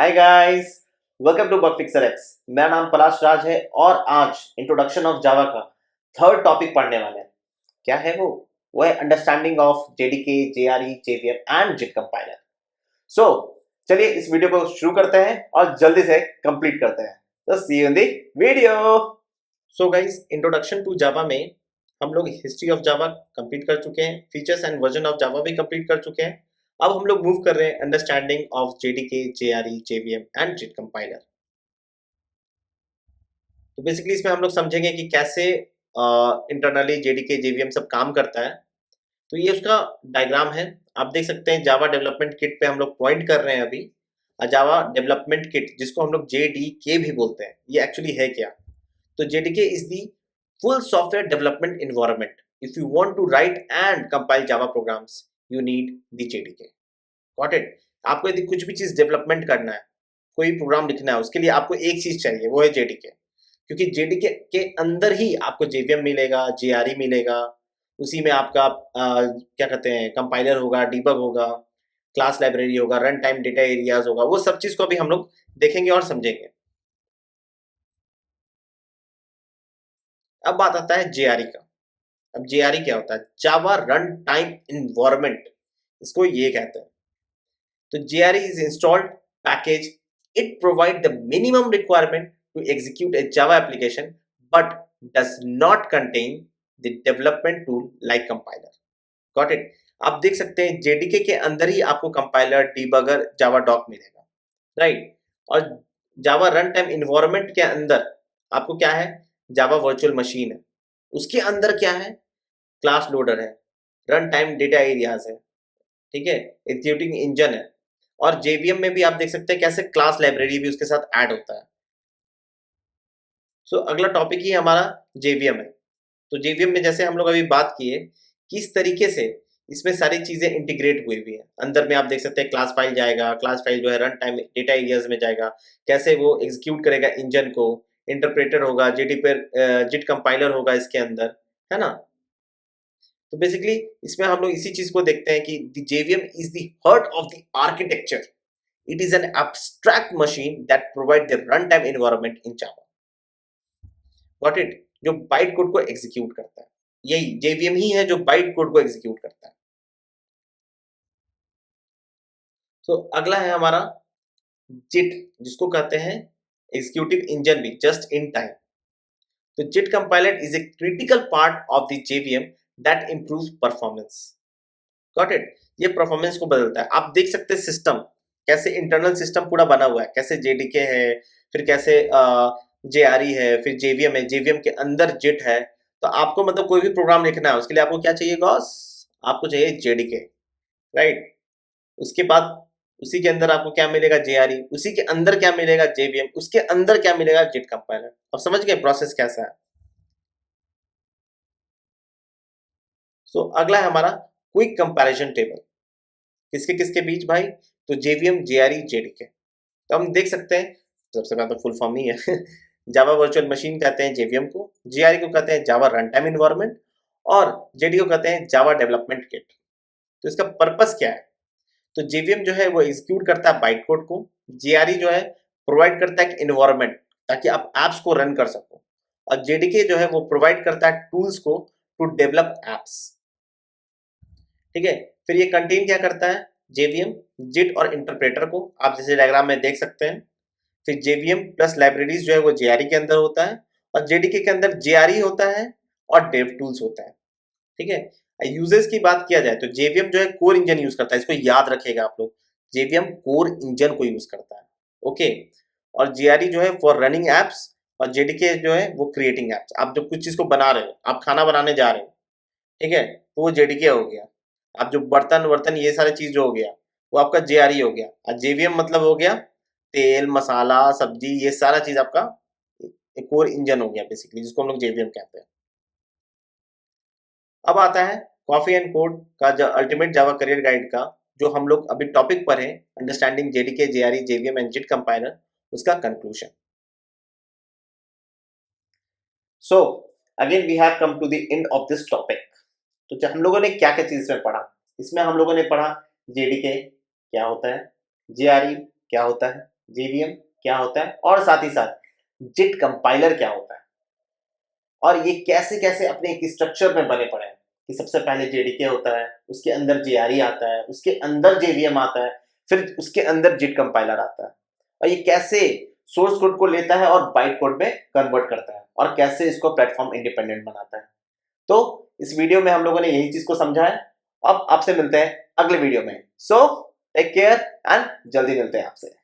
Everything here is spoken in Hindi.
Hi guys, welcome to bug fixer X. मेरा नाम पलाश राज है और आज इंट्रोडक्शन ऑफ जावा का थर्ड टॉपिक पढ़ने वाले हैं। क्या है वो है understanding of JDK, JRE, JVM and JIT compiler. So चलिए इस वीडियो को शुरू करते हैं और जल्दी से कंप्लीट करते हैं। तो see you in the video. So guys, introduction to Java में हम लोग हिस्ट्री ऑफ जावा कंप्लीट कर चुके हैं, features and version of Java भी कंप्लीट कर चुके हैं। अब हम लोग मूव कर रहे हैं understanding of JDK, JRE, JVM and JIT compiler. तो बेसिकली इसमें हम लोग समझेंगे कि कैसे इंटरनली जेडीके, जेवीएम सब काम करता है। तो ये उसका डायग्राम है, आप देख सकते हैं। जावा डेवलपमेंट किट पे हम लोग पॉइंट कर रहे हैं अभी। जावा डेवलपमेंट किट, जिसको हम लोग जेडीके भी बोलते हैं, ये एक्चुअली है क्या? तो JDK is the full software development environment. If you want to write and compile Java programs, you need the JDK. Got it? आपको यदि कुछ भी चीज डेवलपमेंट करना है, कोई प्रोग्राम लिखना है, उसके लिए आपको एक चीज चाहिए, वो है जेडीके। क्योंकि जेडीके के अंदर ही आपको जेवीएम मिलेगा, जेआरई मिलेगा, उसी में आपका क्या कहते हैं, कंपाइलर होगा, डीबग होगा, क्लास लाइब्रेरी होगा, रन टाइम डेटा एरियाज होगा। वो सब चीज को अभी हम लोग देखेंगे और समझेंगे। अब बात आता है जेआरई का। अब जेआरई क्या होता है? जावा रन टाइम इन्वायरमेंट, इसको ये कहते हैं। तो JRE is installed package, it provide the minimum requirement to execute a Java application but does not contain the development tool like compiler. Got it? आप देख सकते हैं जेडीके के अंदर ही आपको कंपाइलर, डीबगर, जावा डॉक मिलेगा, राइट? और जावा रन टाइम इन्वायरमेंट के अंदर आपको क्या है? जावा वर्चुअल मशीन है, उसके अंदर क्या है? क्लास लोडर है, रन टाइम डेटा एरियाज है, ठीक है, एग्जीक्यूटिंग इंजन है। और जेवीएम में भी आप देख सकते हैं कैसे क्लास लाइब्रेरी भी उसके साथ ऐड होता है। सो अगला टॉपिक ही हमारा जेवीएम है। तो जेवीएम में जैसे हम लोग अभी बात किए, किस तरीके से इसमें सारी चीजें इंटीग्रेट हुई हुई है। अंदर में आप देख सकते हैं क्लास फाइल जाएगा, क्लास फाइल जो है रन टाइम डेटा एरियाज में जाएगा, कैसे वो एग्जीक्यूट करेगा इंजन को, इंटरप्रेटर होगा, जेडी पर जिट कंपाइलर होगा इसके अंदर, है ना? तो बेसिकली इसमें हम लोग इसी चीज को देखते हैं कि the JVM is the heart of the architecture. It is an abstract machine that provide the run time environment in Java. Got it? जो बाइट कोड को एग्जीक्यूट करता है, यही जेवीएम ही है जो बाइट कोड को एग्जीक्यूट करता है। तो अगला है हमारा जिट, जिसको कहते हैं एग्जीक्यूटिव इंजन भी, जस्ट इन टाइम। तो JIT compiler is a critical part of the JVM that improves performance. Got it? ये परफॉर्मेंस को बदलता है। आप देख सकते हैं सिस्टम कैसे, इंटरनल सिस्टम पूरा बना हुआ है, कैसे जेडीके है, फिर कैसे जेआरई है, फिर जेवीएम है, जेवीएम के अंदर जिट है। तो आपको मतलब कोई भी प्रोग्राम लिखना है, उसके लिए आपको क्या चाहिए बॉस? आपको चाहिए जेडीके, राइट? उसके बाद उसी के अंदर आपको क्या मिलेगा? जेआरई, उसी के अंदर क्या मिलेगा? जेवीएम, उसके अंदर क्या मिलेगा? जिट कंपाइलर। अब समझ गए प्रोसेस कैसा है? सो अगला है हमारा क्विक कंपैरिजन टेबल। किसके किसके बीच भाई? तो जेवीएम, जेआरई, जेडीके। तो हम देख सकते हैं, सबसे पहले तो फुल फॉर्म ही है जावा वर्चुअल मशीन कहते हैं जेवीएम को, जेआरई को कहते हैं जावा रन टाइम इन्वायरमेंट, और जेडी को कहते हैं जावा डेवलपमेंट किट। तो इसका पर्पस क्या है? तो जेवीएम जो है वो एग्जीक्यूट करता है बाइट कोड को, जेआरई जो है प्रोवाइड करता है इन्वायरमेंट ताकि आप एप्स को रन कर सको, और जेडीके जो है वो प्रोवाइड करता है टूल्स को टू डेवलप एप्स, ठीक है। फिर ये कंटेन क्या करता है? जेवीएम, जिट और इंटरप्रेटर को, आप जैसे डायग्राम में देख सकते हैं। फिर जेवीएम प्लस लाइब्रेरीज जो है वो जेआरई के अंदर होता है, और जेडीके के अंदर जेआरई होता है और डेव टूल्स होता है, ठीक है। यूजेस की बात किया जाए तो जेवीएम जो है कोर इंजन यूज करता है, इसको याद रखेगा आप लोग, जेवीएम कोर इंजन को यूज करता है, ओके। और जेआरई जो है फॉर रनिंग एप्स, और जेडीके जो है वो क्रिएटिंग एप्स। आप जब कुछ चीज को बना रहे हो, आप खाना बनाने जा रहे हो, ठीक है, तो वो जेडीके हो गया। आप जो बर्तन वर्तन ये सारी चीज जो हो गया, वो आपका जेआरई हो गया। और जेवीएम मतलब हो गया तेल, मसाला, सब्जी, ये सारा चीज आपका एक कोर इंजन हो गया बेसिकली, जिसको हम लोग जेवीएम कहते हैं। अब आता है कॉफी एंड कोड का, जो अल्टीमेट जावा करियर गाइड का, जो हम लोग अभी टॉपिक पर है, understanding JDK, JRE, JVM and JIT compiler, उसका conclusion. So again we have come to the end of this topic. तो हम लोगों ने क्या क्या चीज में पढ़ा? इसमें हम लोगों ने पढ़ा जेडीके क्या होता है, जेआरई क्या होता है, JVM क्या होता है और साथ ही साथ JIT कंपाइलर क्या होता है और ये कैसे कैसे अपने एक स्ट्रक्चर में बने पड़े हैं कि सबसे पहले JDK होता है, उसके अंदर JRE आता है, उसके अंदर JVM आता है, फिर उसके अंदर JIT कंपाइलर आता है और ये कैसे सोर्स कोड को लेता है और बाइट कोड में कन्वर्ट करता है और कैसे इसको प्लेटफॉर्म इंडिपेंडेंट बनाता है। तो इस वीडियो में हम लोगों ने यही चीज को समझा है। अब आपसे मिलते हैं अगले वीडियो में। सो टेक केयर एंड जल्दी मिलते हैं आपसे।